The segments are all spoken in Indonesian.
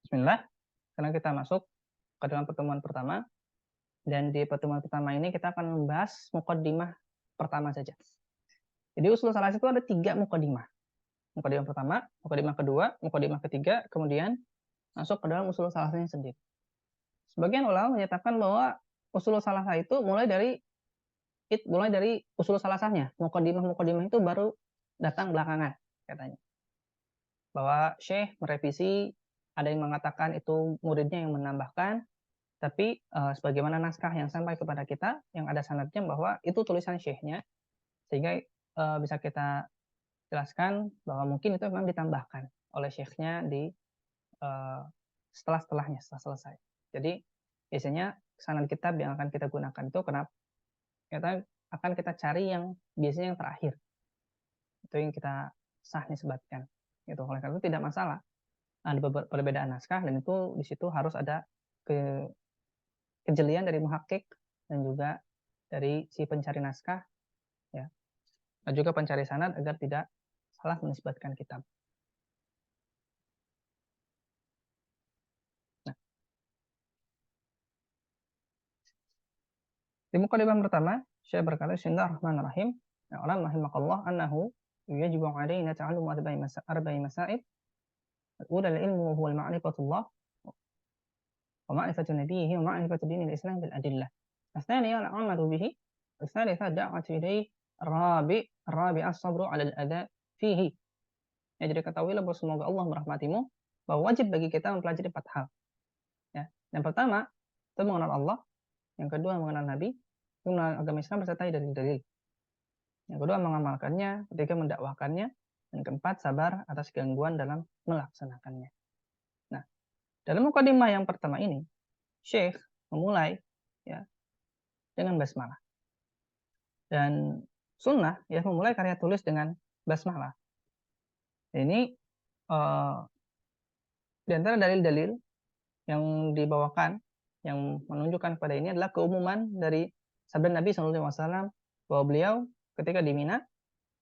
Bismillah, karena kita masuk ke dalam pertemuan pertama, dan di pertemuan pertama ini kita akan membahas mukaddimah pertama saja. Jadi usul salas itu ada 3 mukaddimah. Mukaddimah pertama, mukaddimah kedua, mukaddimah ketiga, kemudian masuk ke dalam usul salasanya sendiri. Sebagian ulama menyatakan bahwa usul salasah itu mulai dari usul salasahnya. Mukaddimah itu baru datang belakangan katanya. Bahwa Syekh merevisi, ada yang mengatakan itu muridnya yang menambahkan, tapi sebagaimana naskah yang sampai kepada kita yang ada sanadnya bahwa itu tulisan syekhnya, sehingga bisa kita jelaskan bahwa mungkin itu memang ditambahkan oleh syekhnya di setelah selesai. Jadi biasanya sanad kitab yang akan kita gunakan itu kenapa kita cari yang biasanya yang terakhir, itu yang kita sah nisbatkan gitu. Oleh karena itu tidak masalah ada perbedaan naskah, dan itu di situ harus ada kejelian dari muhakkik dan juga dari si pencari naskah, ya, dan juga pencari sanad agar tidak salah menisbatkan kitab. Nah, di mukadimah pertama, Syekh berkata, Bismillahirrahmanirrahim. Ya, orang rahimakallah annahu yajibu alaina ta'allumu arba'i masail. Al-ula al-ilmu huwa al-ma'rifatullah wa ma'rifatu nabiyhi wa ma'rifatu dinil Islam bil adillah. الثانية العمل به. الثالثة الدعوة إليه. الرابع الصبر على الأذى فيه. Ya, jadi ketahuilah bahwa semoga Allah merahmatimu bahwa wajib bagi kita mempelajari 4 hal. Ya. Yang pertama, itu mengenal Allah. Yang kedua, mengenal Nabi. Mengenal agama Islam bersertai dari dalil. Yang kedua, mengamalkannya. Ketiga, mendakwahkannya. Dan keempat, sabar atas gangguan dalam melaksanakannya. Nah, dalam mukadimah yang pertama ini, Syekh memulai ya dengan basmalah. Dan sunnah ya memulai karya tulis dengan basmalah. Ini di antara dalil-dalil yang dibawakan yang menunjukkan kepada ini adalah keumuman dari sabda Nabi SAW bahwa beliau ketika di Mina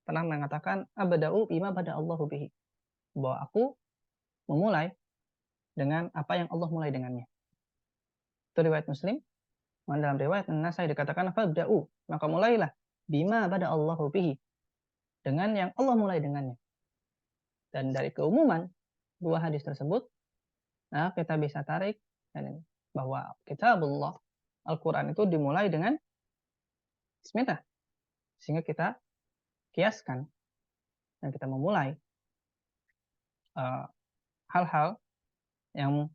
pernah mengatakan abda'u bima bada Allahu bihi, bahwa aku memulai dengan apa yang Allah mulai dengannya. Itu riwayat Muslim. Dalam riwayat An-Nasai dikatakan fabda'u, maka mulailah bima bada Allahu bihi, dengan yang Allah mulai dengannya. Dan dari keumuman dua hadis tersebut, nah kita bisa tarik bahwa kitabullah Al-Quran itu dimulai dengan bismillah, sehingga kita kiaskan dan kita memulai hal-hal yang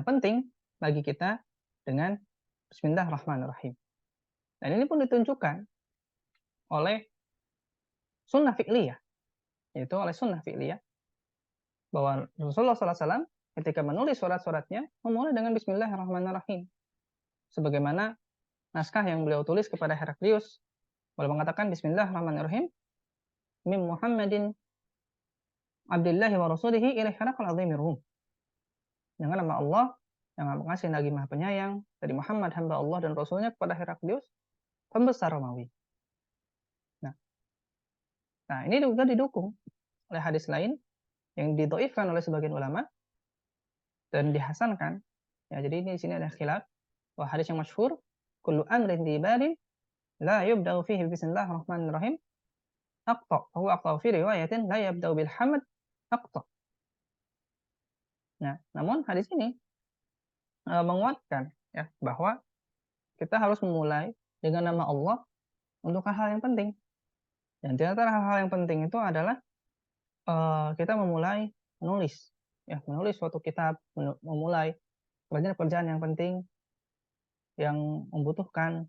penting bagi kita dengan Bismillahirrahmanirrahim. Dan ini pun ditunjukkan oleh sunnah fi'liyah, yaitu oleh sunnah fi'liyah, bahwa Rasulullah SAW ketika menulis surat-suratnya memulai dengan Bismillahirrahmanirrahim, sebagaimana naskah yang beliau tulis kepada Heraklius. Beliau mengatakan Bismillahirrahmanirrahim min Muhammadin Abdillahi wa Rasulihi ila Herakl azimir Rum. Dengan nama Allah yang Maha Pengasih lagi Maha Penyayang, dari Muhammad hamba Allah dan Rasulnya kepada Heraklius, pembesar Romawi. Nah, ini juga didukung oleh hadis lain yang didhaifkan oleh sebagian ulama dan dihasankan. Ya, jadi ini di sini ada khilaf bahwa hadis yang masyhur, kullu amrin dibalin la yubda'u fihi bismillahirrahmanirrahim aqta. Huwa aqta fi riwayatin la yabda'u bil hamd aqta. Nah, namun hadis ini menguatkan ya bahwa kita harus memulai dengan nama Allah untuk hal-hal yang penting. Dan di antara hal-hal yang penting itu adalah kita memulai menulis suatu kitab, memulai pekerjaan-pekerjaan yang penting yang membutuhkan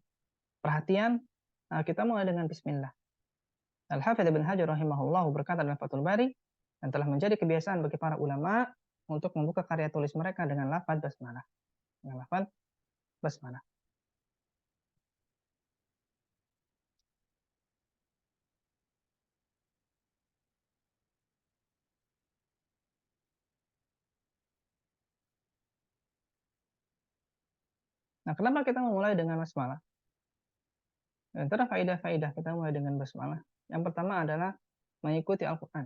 perhatian. Kita mulai dengan bismillah. Al-Hafidz Ibnu Hajar rahimahullah berkata dalam Fathul Bari, dan telah menjadi kebiasaan bagi para ulama untuk membuka karya tulis mereka dengan lafaz basmalah. Dengan lafaz basmalah. Nah, kenapa kita memulai dengan basmalah? Di antara faidah-faidah kita mulai dengan basmalah, yang pertama adalah mengikuti Al-Quran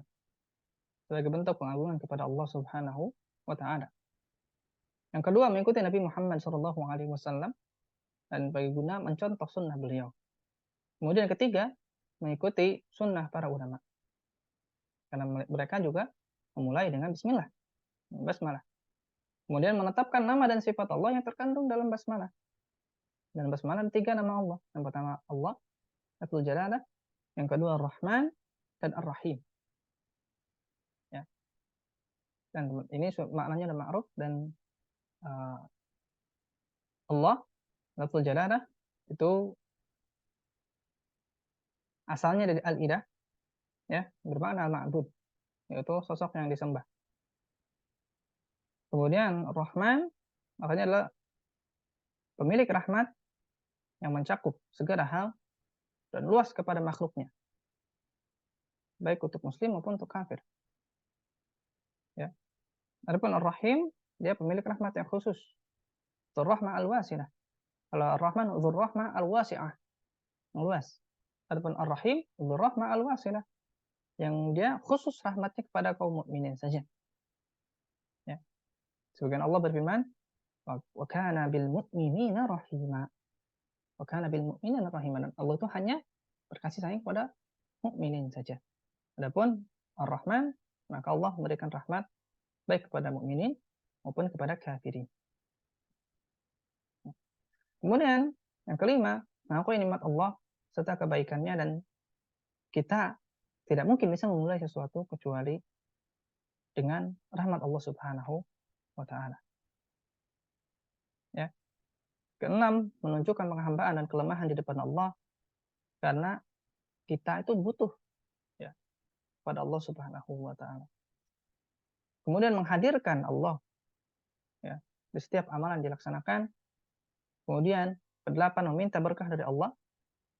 sebagai bentuk pengagungan kepada Allah Subhanahu wa Ta'ala. Yang kedua, mengikuti Nabi Muhammad SAW dan bagi guna mencontoh sunnah beliau. Kemudian yang ketiga, mengikuti sunnah para ulama. Karena mereka juga memulai dengan bismillah, basmalah. Kemudian menetapkan nama dan sifat Allah yang terkandung dalam basmalah. Dan basmalah ada 3 nama Allah. Yang pertama Allah, Dzul Jalalah, yang kedua Ar-Rahman dan Ar-Rahim. Ya. Dan ini maknanya sudah ma'ruf dan Allah, Dzul Jalalah itu asalnya dari al-ilah, ya, bermakna al-ma'bud, yaitu sosok yang disembah. Kemudian Rahman makanya adalah pemilik rahmat yang mencakup segala hal dan luas kepada makhluknya, baik untuk muslim maupun untuk kafir. Ya. Adapun Ar-Rahim, dia pemilik rahmat yang khusus. Dzur-Rahmah al-Wasi'ah. Kalau Ar-Rahman Dzur-Rahmah al-Wasi'ah, yang luas. Adapun Ar-Rahim Dzur-Rahmah al-Wasi'ah, yang dia khusus rahmatnya kepada kaum mukminin saja. Ya. Sebagian Allah berfirman, wa kana bil mu'minina rahima. Wa kana bil mu'minina rahima. Allah itu hanya berkasih sayang kepada mukminin saja. Adapun Ar-Rahman, maka Allah memberikan rahmat baik kepada mukminin maupun kepada kafirin. Kemudian yang kelima, mengakui nikmat Allah serta kebaikannya, dan kita tidak mungkin bisa memulai sesuatu kecuali dengan rahmat Allah Subhanahu wa taala. Ya. Keenam, menunjukkan penghambaan dan kelemahan di depan Allah karena kita itu butuh, ya, pada Allah Subhanahu wa taala. Kemudian menghadirkan Allah, ya, di setiap amalan dilaksanakan. Kemudian kedelapan, meminta berkah dari Allah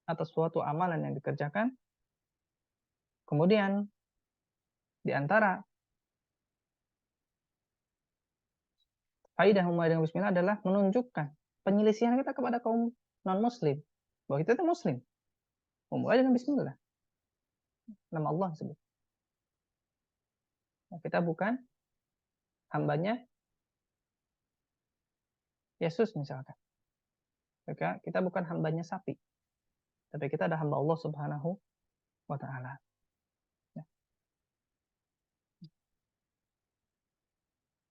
atas suatu amalan yang dikerjakan. Kemudian di antara faidah memulai dengan bismillah adalah menunjukkan penyelisihan kita kepada kaum non-muslim bahwa kita itu muslim. Memulai dengan bismillah, nama Allah disebut. Kita bukan hambanya Yesus misalkan. Kita bukan hambanya sapi, tapi kita ada hamba Allah Subhanahu wa taala. Ya.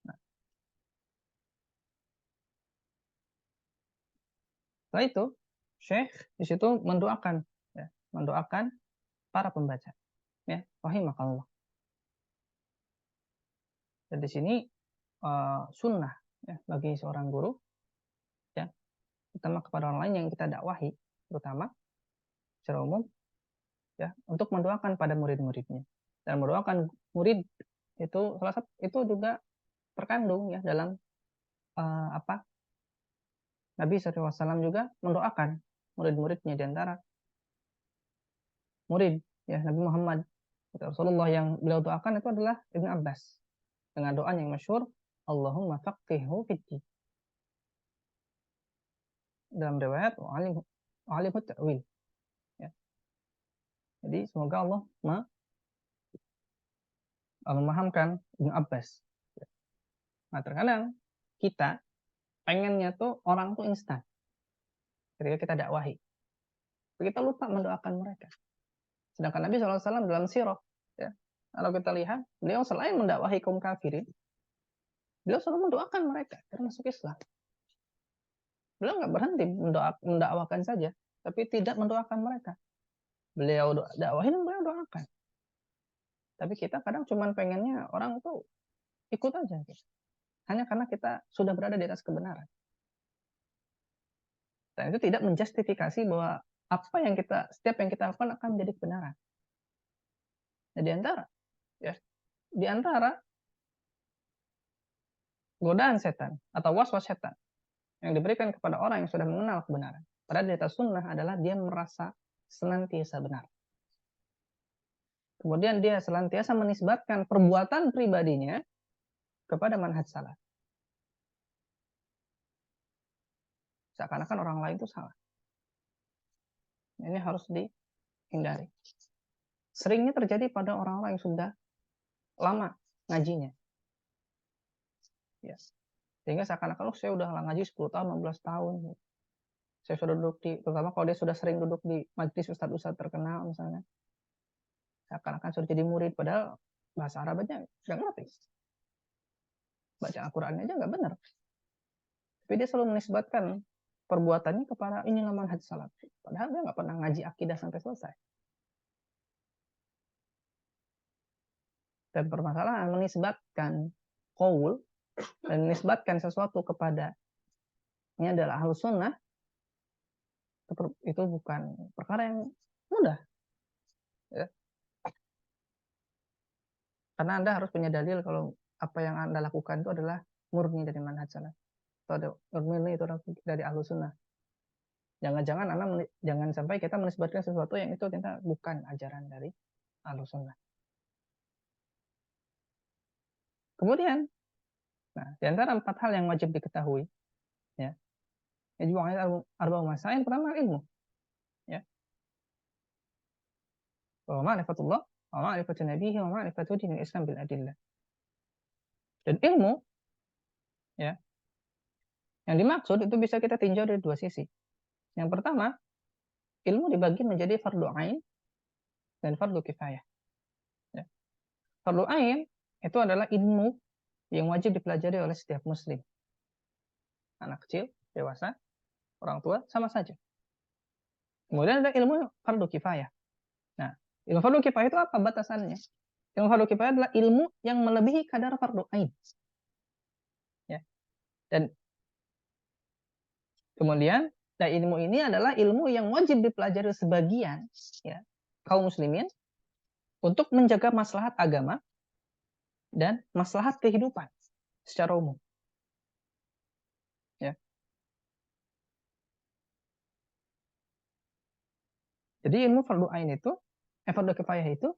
Nah, setelah itu Syekh di situ mendoakan, ya, mendoakan para pembaca, ya, rahimakallah. Dan di sini sunnah, ya, bagi seorang guru, ya, terutama kepada orang lain yang kita dakwahi, terutama secara umum, ya, untuk mendoakan pada murid-muridnya. Dan mendoakan murid itu salah satu itu juga terkandung, ya, dalam Nabi SAW juga mendoakan murid-muridnya. Di antara murid, ya, Nabi Muhammad Rasulullah yang beliau doakan itu adalah Ibnu Abbas dengan doa yang masyhur, Allahumma faqihhu fiddin. Dalam riwayat wa'alimhu ta'wil. Ya. Jadi semoga Allah memahamkan Ibnu Abbas. Nah, terkadang kita pengennya tuh orang tuh instan ketika kita dakwahi. Kita lupa mendoakan mereka. Sedangkan Nabi SAW dalam sirah, ya, kalau kita lihat, beliau selain mendakwahi kaum kafirin, beliau selalu mendoakan mereka agar masuk Islam. Beliau nggak berhenti mendakwakan saja, tapi tidak mendoakan mereka. Beliau dakwahin dan beliau doakan. Tapi kita kadang cuma pengennya orang itu ikut aja, gitu. Hanya karena kita sudah berada di atas kebenaran. Dan itu tidak menjustifikasi bahwa apa yang setiap yang kita lakukan akan menjadi kebenaran. Nah, di antara godaan setan atau waswas setan yang diberikan kepada orang yang sudah mengenal kebenaran pada di atas sunnah adalah dia merasa senantiasa benar. Kemudian dia senantiasa menisbatkan perbuatan pribadinya kepada manhaj salaf. Seakan-akan orang lain itu salah. Ini harus dihindari. Seringnya terjadi pada orang-orang yang sudah lama ngajinya. Yes. Sehingga seakan-akan, saya udah ngaji 10 tahun, 15 tahun. Saya sudah duduk terutama kalau dia sudah sering duduk di majelis ustadz-ustadz terkenal misalnya. Seakan-akan sudah jadi murid, padahal bahasa Arabnya nggak ngerti. Baca Al-Qur'annya aja nggak benar. Tapi dia selalu menisbatkan perbuatannya kepada inilah manhaj salaf. Padahal dia nggak pernah ngaji akidah sampai selesai. Dan permasalahan menisbatkan qaul dan menisbatkan sesuatu kepada ini adalah ahlus sunnah, itu bukan perkara yang mudah. Ya. Karena Anda harus punya dalil kalau apa yang Anda lakukan itu adalah murni dari manhaj salaf. Atau murni itu dari ahlus sunnah. Jangan-jangan jangan sampai kita menisbatkan sesuatu yang itu ternyata bukan ajaran dari ahlus sunnah. Kemudian, di antara 4 hal yang wajib diketahui, ya, arba'u masail. Yang pertama ilmu, ya. Wa ma'rifatullah, wa ma'rifatu nabihi, wa ma'rifatu dinil Islam bil adillah. Dan ilmu, ya, yang dimaksud itu bisa kita tinjau dari 2 sisi. Yang pertama, ilmu dibagi menjadi fardu ain dan fardu kifayah. Ya. Fardu ain itu adalah ilmu yang wajib dipelajari oleh setiap muslim. Anak kecil, dewasa, orang tua, sama saja. Kemudian ada ilmu fardu kifayah. Nah, ilmu fardu kifayah itu apa batasannya? Ilmu fardu kifayah adalah ilmu yang melebihi kadar fardu ain. Ya. Dan kemudian ilmu ini adalah ilmu yang wajib dipelajari sebagian, ya, kaum muslimin untuk menjaga maslahat agama dan maslahat kehidupan secara umum. Ya. Jadi ilmu fardu ain itu, fardu kifayah itu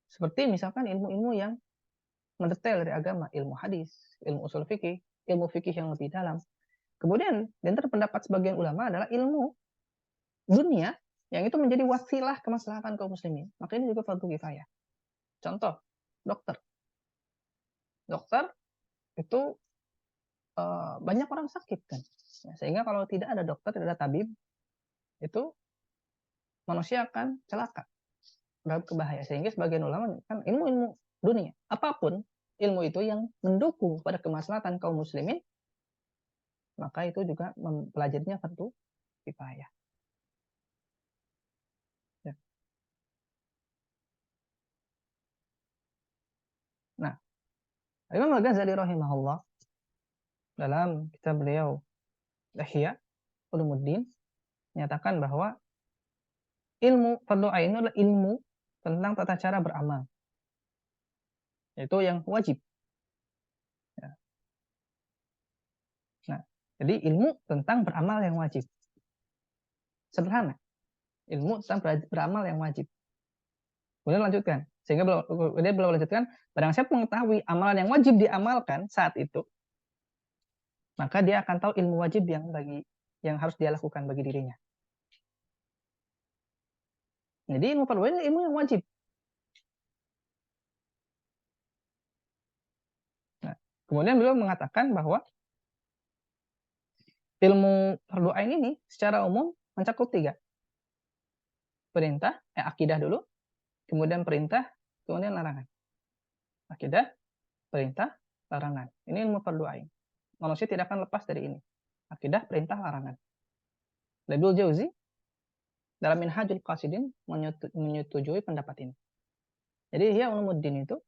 seperti misalkan ilmu-ilmu yang mendetail dari agama, ilmu hadis, ilmu usul fikih, ilmu fikih yang lebih dalam. Kemudian, di antara pendapat sebagian ulama adalah ilmu dunia yang itu menjadi wasilah kemaslahatan kaum muslimin. Maka ini juga fardu kifayah. Contoh, dokter. Dokter itu banyak orang sakit kan. Ya, sehingga kalau tidak ada dokter, tidak ada tabib, itu manusia akan celaka, dalam kebahaya. Sehingga sebagian ulama kan ilmu-ilmu dunia, apapun ilmu itu yang mendukung pada kemaslahatan kaum muslimin, maka itu juga mempelajarinya fardu kifayah. Ya. Nah, Imam Al-Ghazali rahimahullah dalam kitab beliau Ihya Ulumuddin menyatakan bahwa ilmu fardu ain adalah ilmu tentang tata cara beramal, yaitu yang wajib. Ya. Nah, jadi ilmu tentang beramal yang wajib. Sederhana. Ilmu tentang beramal yang wajib. Kemudian lanjutkan. Sehingga dia belum lanjutkan, barang siapa mengetahui amalan yang wajib diamalkan saat itu, maka dia akan tahu ilmu wajib yang harus dia lakukan bagi dirinya. Jadi ilmu fardu ain ilmu yang wajib. Nah, kemudian beliau mengatakan bahwa ilmu fardu ain ini secara umum mencakup 3. Perintah, akidah dulu, kemudian perintah, kemudian larangan. Akidah, perintah, larangan. Ini ilmu fardu ain. Manusia tidak akan lepas dari ini. Akidah, perintah, larangan. Ibnu Jauzi dalam Minhajul Qasidin menyetujui pendapat ini. Jadi Ihya Ulumuddin itu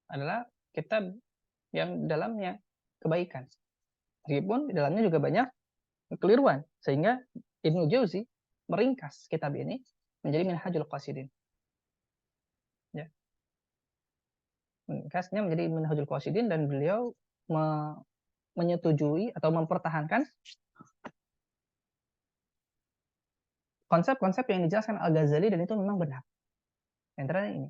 adalah kitab yang dalamnya kebaikan. Meskipun di dalamnya juga banyak kekeliruan. Sehingga Ibnu Jauzi meringkas kitab ini menjadi Minhajul Qasidin. Ya. Meringkasnya menjadi Minhajul Qasidin dan beliau menyetujui atau mempertahankan konsep-konsep yang dijelaskan Al-Ghazali dan itu memang benar. Antara ini.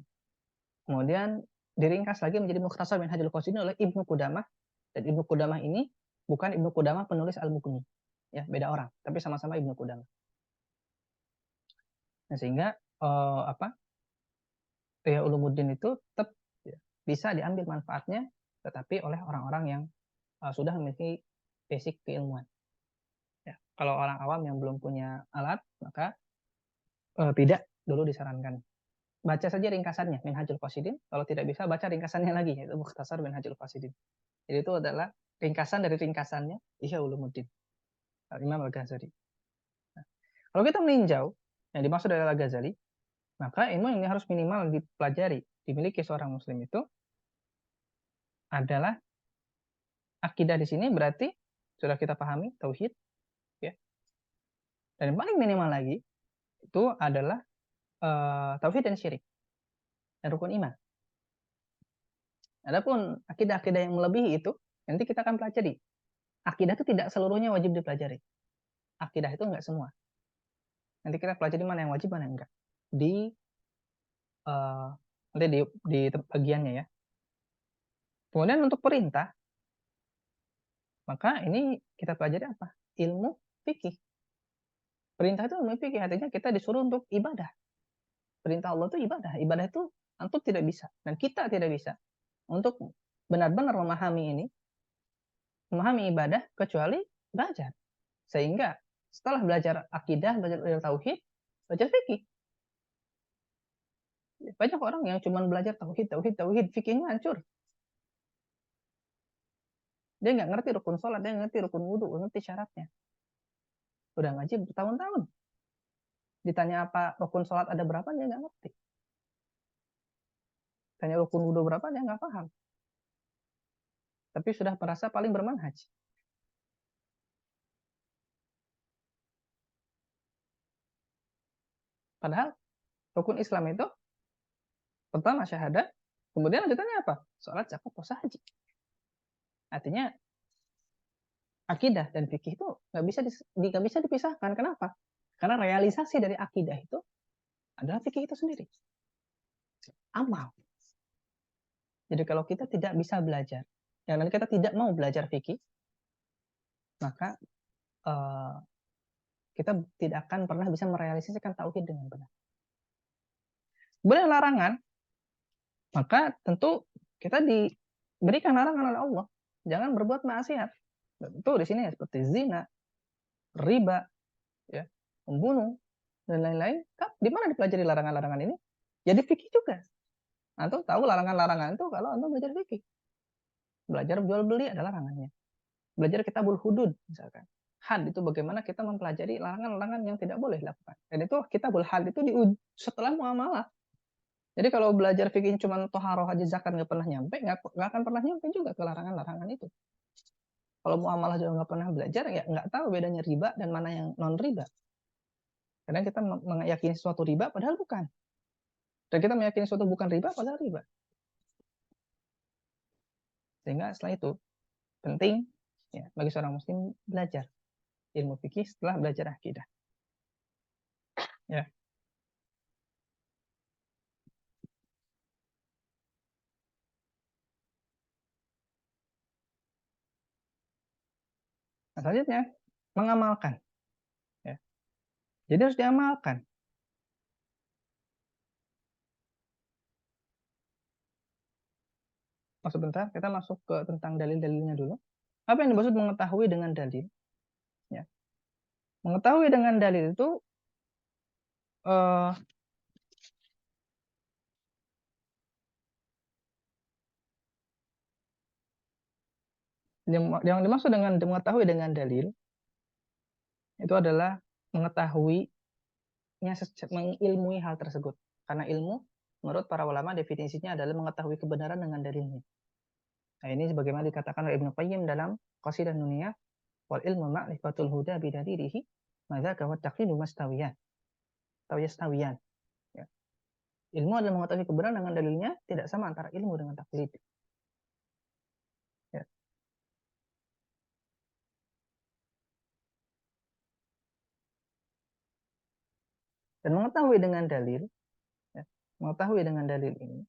Kemudian diringkas lagi menjadi Mukhtasar Minhajul Qasidin oleh Ibnu Qudamah, dan Ibnu Qudamah ini bukan Ibnu Qudamah penulis Al-Mughni. Ya, beda orang, tapi sama-sama Ibnu Qudamah. Nah, sehingga Ihya Ulumuddin itu tetap bisa diambil manfaatnya, tetapi oleh orang-orang yang sudah memiliki basic keilmuan. Ya, kalau orang awam yang belum punya alat, maka tidak dulu disarankan. Baca saja ringkasannya, Minhajul Qasidin. Kalau tidak bisa, baca ringkasannya lagi, yaitu Mukhtasar Minhajul Qasidin. Jadi itu adalah ringkasan dari ringkasannya Ihya Ulumuddin, Imam Al-Ghazali. Nah, kalau kita meninjau, yang dimaksud dari Al-Ghazali, maka ilmu yang harus minimal dipelajari, dimiliki seorang muslim itu adalah akidah. Di sini berarti sudah kita pahami, tauhid, ya. Dan yang paling minimal lagi, itu adalah tauhid dan syirik, dan rukun iman. Adapun akidah-akidah yang melebihi itu, nanti kita akan pelajari. Akidah itu tidak seluruhnya wajib dipelajari. Akidah itu enggak semua. Nanti kita pelajari mana yang wajib, mana yang enggak. Nanti di bagiannya ya. Kemudian untuk perintah, maka ini kita pelajari apa? Ilmu fikih. Perintah itu ilmu fikih, artinya kita disuruh untuk ibadah. Perintah Allah itu ibadah. Ibadah itu antum tidak bisa, dan kita tidak bisa untuk benar-benar memahami ini, memahami ibadah, kecuali belajar. Sehingga setelah belajar akidah, belajar tauhid, belajar fikih. Banyak orang yang cuma belajar tauhid, fikihnya hancur. Dia nggak ngerti rukun sholat, dia nggak ngerti rukun wudhu, nggak ngerti syaratnya. Udah ngaji bertahun-tahun. Ditanya apa rukun sholat ada berapa, dia nggak ngerti. Tanya rukun wudhu berapa, dia nggak paham. Tapi sudah merasa paling bermanhaj. Padahal rukun Islam itu pertama syahadat, kemudian lanjutannya apa? Sholat, zakat, puasa, haji. Artinya akidah dan fikih itu nggak bisa dipisahkan. Kenapa? Karena realisasi dari akidah itu adalah fikih itu sendiri. Amal. Jadi kalau kita tidak bisa belajar, dan kita tidak mau belajar fikih, maka kita tidak akan pernah bisa merealisasikan tauhid dengan benar. Kemudian larangan, maka tentu kita diberikan larangan oleh Allah. Jangan berbuat maksiat. Tentu di sini seperti zina, riba, ya, membunuh, dan lain-lain. Di mana dipelajari larangan-larangan ini? Jadi fikih juga. Antum tahu larangan-larangan itu kalau antum belajar fikih. Belajar jual beli ada larangannya. Belajar kitabul hudud misalkan. Had itu bagaimana kita mempelajari larangan-larangan yang tidak boleh dilakukan. Dan itu kitabul had itu setelah muamalah. Jadi kalau belajar fikih cuma toharoh aja zakat nggak pernah nyampe, nggak akan pernah nyampe juga ke larangan-larangan itu. Kalau muamalah juga nggak pernah belajar, ya nggak tahu bedanya riba dan mana yang non riba. Kadang kita meyakini suatu riba padahal bukan. Dan kita meyakini suatu bukan riba padahal riba. Sehingga setelah itu penting ya bagi seorang muslim belajar ilmu fikih setelah belajar akidah. Ya. Nah, selanjutnya mengamalkan. Ya. Jadi harus diamalkan. Sebentar, kita masuk ke tentang dalil-dalilnya dulu. Apa yang dimaksud mengetahui dengan dalil? Ya. Mengetahui dengan dalil itu yang dimaksud dengan mengetahui dengan dalil itu adalah mengetahuinya, mengilmui hal tersebut. Karena ilmu menurut para ulama definisinya adalah mengetahui kebenaran dengan dalilnya. Nah, ini sebagaimana dikatakan oleh Ibnu Qayyim dalam Qasidah Nuniyah, wal ilmu ma'rifatul huda bidalilihi madzaka wa taqlidu mastawiyan atau yastawiyan. Ya. Ilmu adalah mengetahui kebenaran dengan dalilnya, tidak sama antara ilmu dengan taklid. Ya. Dan mengetahui dengan dalil, ya, mengetahui dengan dalil ini,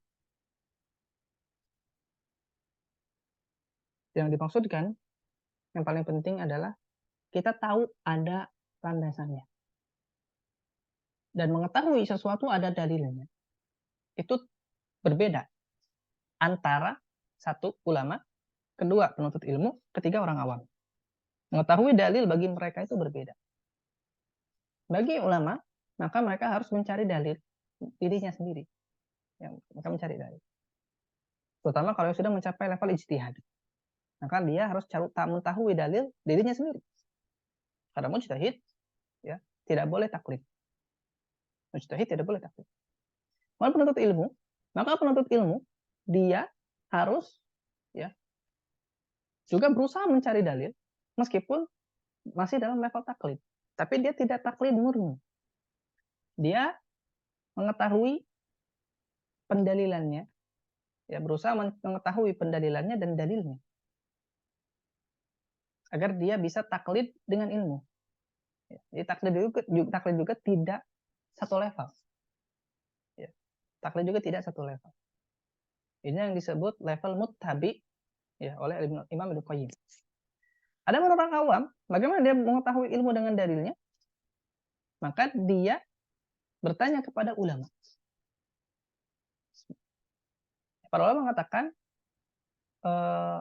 yang dimaksudkan yang paling penting adalah kita tahu ada landasannya. Dan mengetahui sesuatu ada dalilnya. Itu berbeda antara satu ulama kedua penuntut ilmu, ketiga orang awam. Mengetahui dalil bagi mereka itu berbeda. Bagi ulama, maka mereka harus mencari dalil dirinya sendiri. Mereka mencari dalil. Terutama kalau sudah mencapai level ijtihad. Maka dia harus mengetahui dalil dirinya sendiri. Karena mujtahid ya, tidak boleh taklid. Mujtahid tidak boleh taklid. Kalau penuntut ilmu, maka penuntut ilmu dia harus ya juga berusaha mencari dalil meskipun masih dalam level taklid. Tapi dia tidak taklid murni. Dia mengetahui pendalilannya, ya berusaha mengetahui pendalilannya dan dalilnya agar dia bisa taklid dengan ilmu. Jadi taklid juga tidak satu level. Ya, taklid juga tidak satu level. Ini yang disebut level muttabi ya oleh Imam Ibnu Qayyim. Ada orang awam, bagaimana dia mengetahui ilmu dengan dalilnya? Maka dia bertanya kepada ulama. Para ulama mengatakan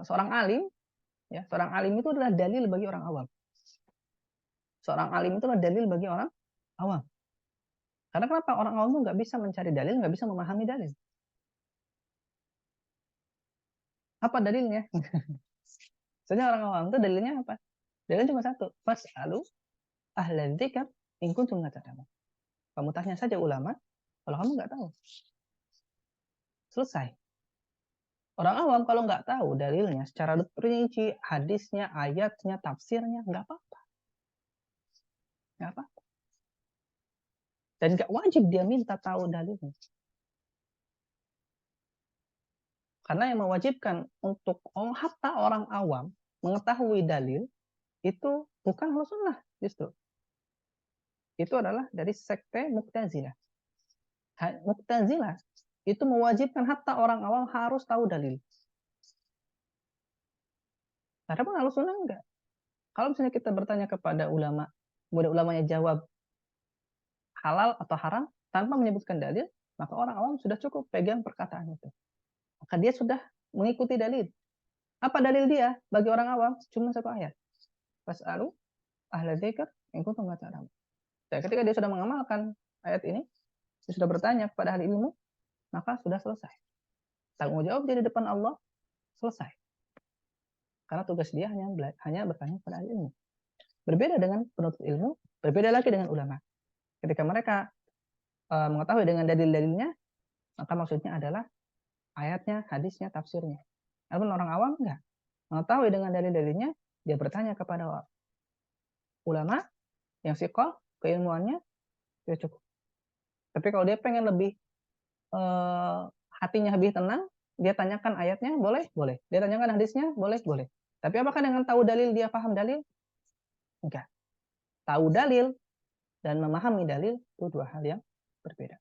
seorang alim itu adalah dalil bagi orang awam. Seorang alim itu adalah dalil bagi orang awam. Karena kenapa? Orang awam itu nggak bisa mencari dalil, nggak bisa memahami dalil. Apa dalilnya? Soalnya orang awam itu dalilnya apa? Dalilnya cuma satu. Fas'alu ahla dzikr in kuntum la ta'lamun. Kamu tanya saja ulama kalau kamu nggak tahu. Selesai. Orang awam kalau nggak tahu dalilnya secara rinci, hadisnya, ayatnya, tafsirnya, nggak apa-apa. Nggak apa-apa. Dan nggak wajib dia minta tahu dalilnya. Karena yang mewajibkan untuk hatta orang awam mengetahui dalil itu bukan Ahlus Sunnah justru. Itu adalah dari sekte Mu'tazilah. Mu'tazilah itu mewajibkan hatta orang awam harus tahu dalil. Adapun Ahlus Sunnah enggak. Kalau misalnya kita bertanya kepada ulama, kemudian ulamanya jawab halal atau haram tanpa menyebutkan dalil, maka orang awam sudah cukup pegang perkataan itu. Maka dia sudah mengikuti dalil. Apa dalil dia bagi orang awam? Cuma satu ayat. Fas'alu ahla dzikr in kuntum la ta'lamun. Dan ketika dia sudah mengamalkan ayat ini, dia sudah bertanya kepada ahli ilmu, maka sudah selesai. Tanggung jawab dia di depan Allah selesai. Karena tugas dia hanya bertanya kepada ahli ilmu. Berbeda dengan penuntut ilmu, berbeda lagi dengan ulama. Ketika mereka mengetahui dengan dalil-dalilnya, maka maksudnya adalah ayatnya, hadisnya, tafsirnya. Namun orang awam enggak. Mengetahui dengan dalil-dalilnya, dia bertanya kepada ulama yang siqah, keilmuannya, ya cukup. Tapi kalau dia pengen lebih hatinya lebih tenang, dia tanyakan ayatnya, boleh? Boleh. Dia tanyakan hadisnya, boleh? Boleh. Tapi apakah dengan tahu dalil dia paham dalil? Enggak. Tahu dalil dan memahami dalil itu dua hal yang berbeda.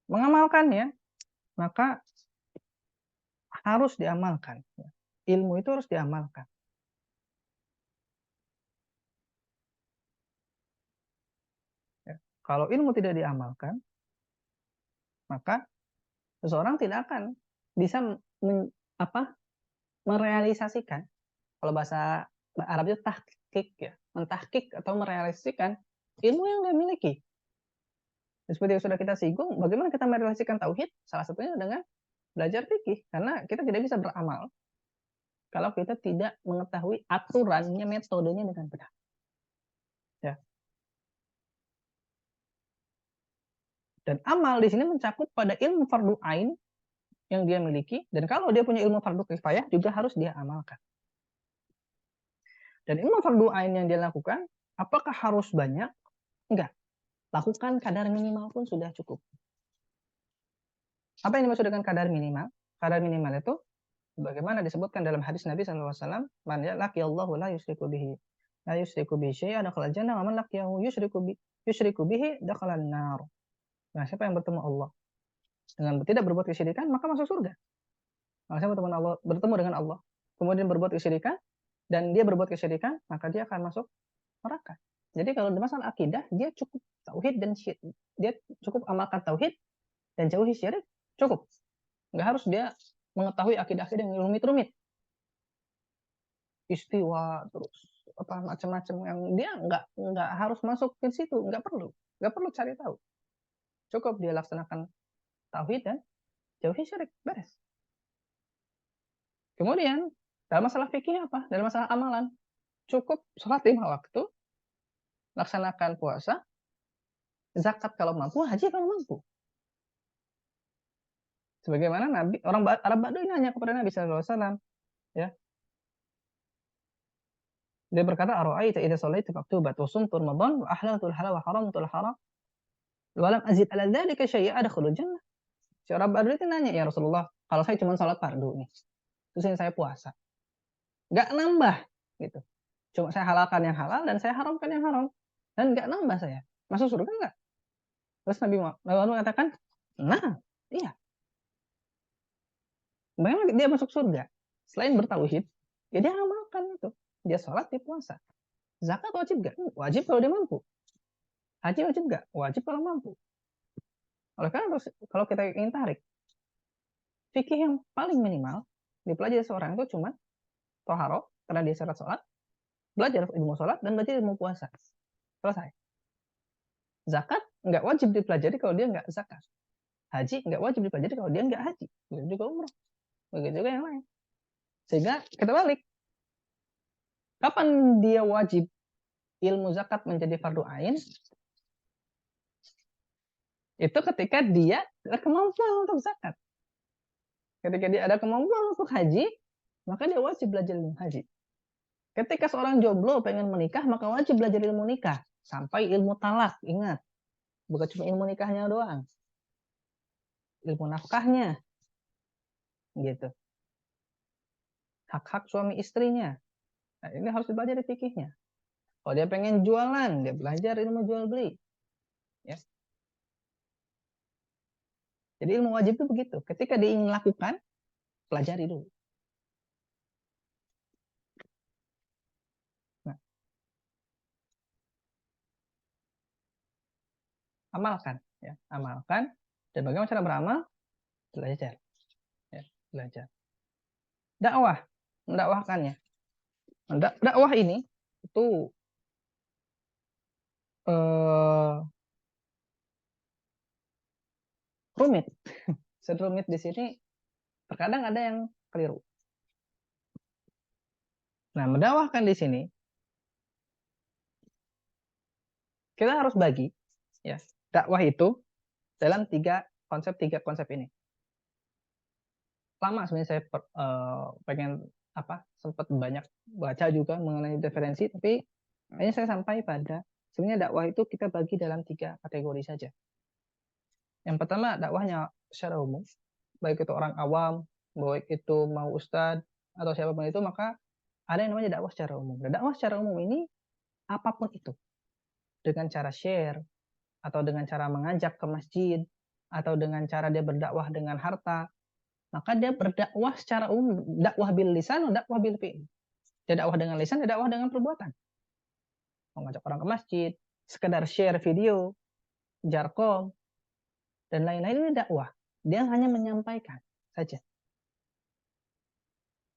Mengamalkannya, maka harus diamalkan. Ilmu itu harus diamalkan. Kalau ilmu tidak diamalkan, maka seseorang tidak akan bisa merealisasikan. Kalau bahasa Arabnya tahqiq ya, mentahqiq atau merealisasikan ilmu yang dia miliki. Seperti yang sudah kita singgung, bagaimana kita merealisasikan tauhid? Salah satunya dengan belajar fikih, karena kita tidak bisa beramal kalau kita tidak mengetahui aturannya, metodenya dengan benar. Ya. Dan amal di sini mencakup pada ilmu fardu ain yang dia miliki, dan kalau dia punya ilmu fardu kifayah juga harus dia amalkan. Dan ilmu fardu ain yang dia lakukan, apakah harus banyak? Enggak. Lakukan kadar minimal pun sudah cukup. Apa yang dimaksud dengan kadar minimal? Kadar minimal itu bagaimana disebutkan dalam hadis Nabi SAW, man laqiyallahu la yusyriku bihi syai'an dakhala jannah wa man laqiyahu yusyriku bihi dakhala an-nar. Nah, siapa yang bertemu Allah dengan tidak berbuat kesyirikan, maka masuk surga. Nah, siapa bertemu dengan Allah, kemudian berbuat kesyirikan, dan dia berbuat kesyirikan, maka dia akan masuk neraka. Jadi kalau di masalah akidah, dia cukup tauhid dan syirik. Dia cukup amalkan tauhid dan jauhi syirik, cukup. Nggak harus dia mengetahui akidah-akidah yang rumit-rumit, istiwa terus apa macam-macam yang dia nggak harus masuk ke situ, nggak perlu cari tahu. Cukup dia laksanakan tauhid dan jauhi syirik, beres. Kemudian dalam masalah fikih apa? Dalam masalah amalan, cukup sholat 5 waktu, laksanakan puasa, zakat kalau mampu, haji kalau mampu. Sebagaimana Nabi orang Arab Badui nanya kepada Nabi SAW, ya. Dia berkata, "Ara'aita idza shallaitu maktubat wa sumtu Ramadan wa ahlaltu al-halal wa haramtu al-haram wa lam azid ala dzalika syai'a adkhulul jannah." Si orang Badui itu nanya, "Ya Rasulullah, kalau saya cuma sholat fardu nih, terus ini saya puasa, nggak nambah gitu. Cuma saya halalkan yang halal dan saya haramkan yang haram dan nggak nambah saya. Masuk surga nggak?" Terus Nabi Muhammad mengatakan, "Nah, iya. Bagaimana dia masuk surga? Selain bertauhid, ya dia amalkan itu. Dia sholat, dia puasa. Zakat wajib nggak? Wajib kalau dia mampu. Haji wajib nggak? Wajib kalau mampu. Oleh karena kalau kita ingin tarik, fikih yang paling minimal dipelajari seorang itu cuma toharo, karena dia syarat sholat, belajar ilmu sholat, dan belajar ilmu puasa. Selesai. Zakat nggak wajib dipelajari kalau dia nggak zakat. Haji nggak wajib dipelajari kalau dia nggak haji. Begitu juga umroh. Begitu juga yang lain. Sehingga kita balik. Kapan dia wajib ilmu zakat menjadi fardu ain? Itu ketika dia ada kemampuan untuk zakat. Ketika dia ada kemampuan untuk haji, maka dia wajib belajar ilmu haji. Ketika seorang jomblo pengen menikah, maka wajib belajar ilmu nikah. Sampai ilmu talak, ingat. Bukan cuma ilmu nikahnya doang. Ilmu nafkahnya. Gitu. Hak-hak suami istrinya. Nah, ini harus dipelajari fikihnya. Kalau dia pengen jualan, dia belajar ilmu jual beli. Ya. Jadi ilmu wajib itu begitu. Ketika dia ingin lakukan, pelajari dulu. Nah, amalkan. Ya. Amalkan. Dan bagaimana cara beramal? Belajar. Ya. Belajar. Dakwah. Mendakwahkannya. Dakwah ini itu rumit. Serumit di sini terkadang ada yang keliru. Nah, mendakwahkan di sini kita harus bagi ya dakwah itu dalam tiga konsep ini. Lama sebenarnya saya pengen sempat banyak baca juga mengenai diferensi, tapi ini saya sampai pada sebenarnya dakwah itu kita bagi dalam 3 kategori saja. Yang pertama dakwahnya secara umum, baik itu orang awam, baik itu mau ustadz atau siapapun itu, maka ada yang namanya dakwah secara umum. Dan dakwah secara umum ini apapun itu, dengan cara share atau dengan cara mengajak ke masjid atau dengan cara dia berdakwah dengan harta, maka dia berdakwah secara umum, dakwah bil lisan, dakwah bil fi'il. Dia dakwah dengan lisan, dia dakwah dengan perbuatan. Mengajak orang ke masjid, sekedar share video, jarkom, dan lain-lain, ini dakwah. Dia hanya menyampaikan saja.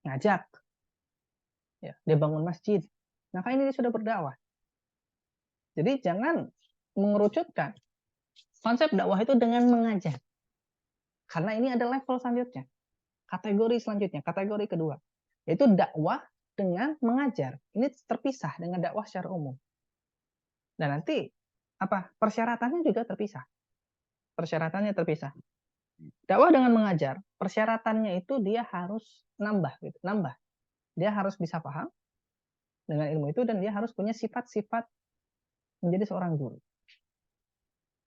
Ngajak. Ya, dia bangun masjid. Maka ini dia sudah berdakwah. Jadi jangan mengerucutkan konsep dakwah itu dengan mengajak. Karena ini ada level selanjutnya. Kategori selanjutnya, kategori kedua. Yaitu dakwah dengan mengajar. Ini terpisah dengan dakwah secara umum. Dan nanti persyaratannya juga terpisah. Persyaratannya terpisah. Dakwah dengan mengajar, persyaratannya itu dia harus nambah. Dia harus bisa paham dengan ilmu itu dan dia harus punya sifat-sifat menjadi seorang guru.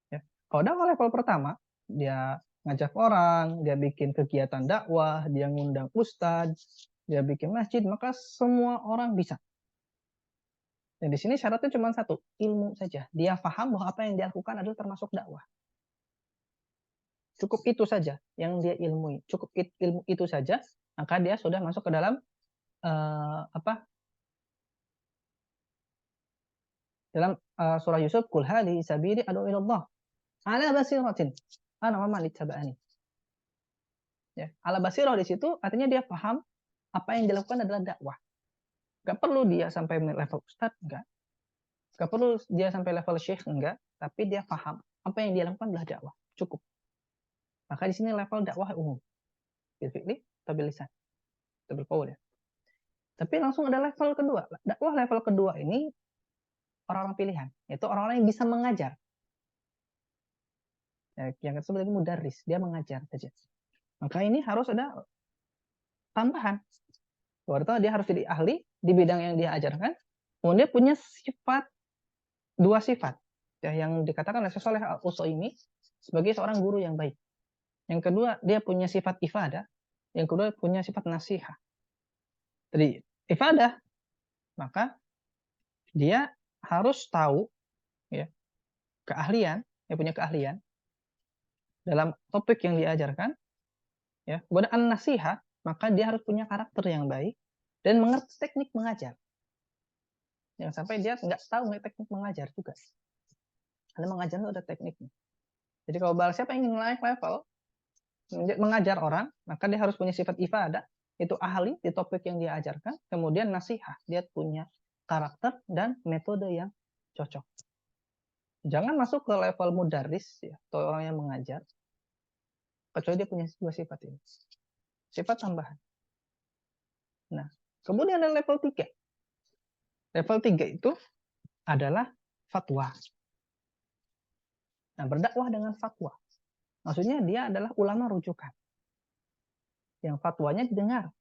Ya. Kalau dakwah level pertama, dia ngajak orang, dia bikin kegiatan dakwah, dia ngundang ustadz, dia bikin masjid, maka semua orang bisa. Dan di sini syaratnya cuma satu, ilmu saja. Dia paham bahwa apa yang dia lakukan adalah termasuk dakwah. Cukup itu saja yang dia ilmui. Cukup ilmu itu saja, maka dia sudah masuk ke dalam surah Yusuf, "Qul hadhihi sabili ad'u ila Allah ala basiratin ana wa man ittaba'ani." Ya, ala basirah di situ artinya dia paham apa yang dilakukan adalah dakwah. Gak perlu dia sampai level ustadz, enggak. Gak perlu dia sampai level syekh, enggak. Tapi dia paham apa yang dia lakukan adalah dakwah. Cukup. Maka di sini level dakwah umum. Bil fi'li atau bil lisan. Atau bil qaul ya. Tapi langsung ada level kedua. Dakwah level kedua ini orang-orang pilihan. Yaitu orang-orang yang bisa mengajar. Ya, yang disebut lagi mudarris. Dia mengajar saja. Maka ini harus ada tambahan. Berarti dia harus jadi ahli di bidang yang dia ajarkan. Kemudian punya sifat, dua sifat. Ya, yang dikatakan oleh Syekh Shalih Al-Utsaimin sebagai seorang guru yang baik. Yang kedua, dia punya sifat ifadah. Yang kedua, punya sifat nasihat. Jadi, ifadah, maka dia harus tahu ya, keahlian, yang punya keahlian dalam topik yang diajarkan, ya. Kemudian an-nasihat, maka dia harus punya karakter yang baik dan mengerti teknik mengajar. Jangan sampai dia nggak tahu teknik mengajar juga. Karena mengajar itu ada tekniknya. Jadi kalau siapa yang ingin naik level mengajar orang, maka dia harus punya sifat ifadah, itu ahli di topik yang dia ajarkan, kemudian nasihat, dia punya karakter dan metode yang cocok. Jangan masuk ke level mudaris ya, atau orang yang mengajar, kecuali dia punya dua sifat ini. Sifat tambahan. Nah, kemudian ada level 3. Level 3 itu adalah fatwa. Nah, berdakwah dengan fatwa. Maksudnya dia adalah ulama rujukan. Yang fatwanya didengar.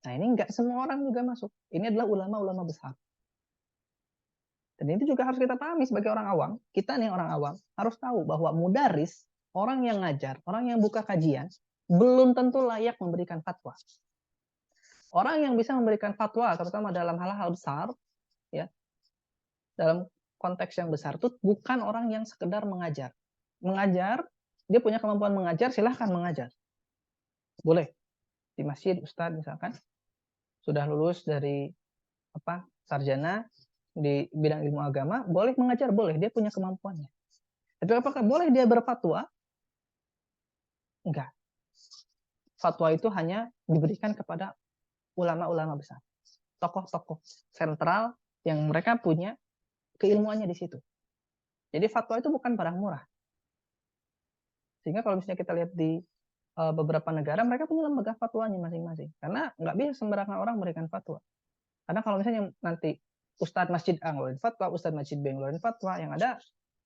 Nah, ini nggak semua orang juga masuk. Ini adalah ulama-ulama besar. Dan itu juga harus kita pahami sebagai orang awam. Kita nih orang awam harus tahu bahwa mudaris, orang yang ngajar, orang yang buka kajian, belum tentu layak memberikan fatwa. Orang yang bisa memberikan fatwa, terutama dalam hal-hal besar, ya, dalam konteks yang besar itu bukan orang yang sekedar mengajar. Mengajar, dia punya kemampuan mengajar, silahkan mengajar. Boleh. Di masjid, ustadz misalkan, sudah lulus dari sarjana di bidang ilmu agama, boleh mengajar, boleh, dia punya kemampuannya. Tapi apakah boleh dia berfatwa? Enggak. Fatwa itu hanya diberikan kepada ulama-ulama besar, tokoh-tokoh sentral yang mereka punya keilmuannya di situ. Jadi fatwa itu bukan barang murah. Sehingga kalau misalnya kita lihat di beberapa negara, mereka punya lembaga fatwanya masing-masing. Karena nggak bisa sembarangan orang memberikan fatwa. Karena kalau misalnya nanti Ustadz Masjid A ngeluarin fatwa, Ustadz Masjid B ngeluarin fatwa, yang ada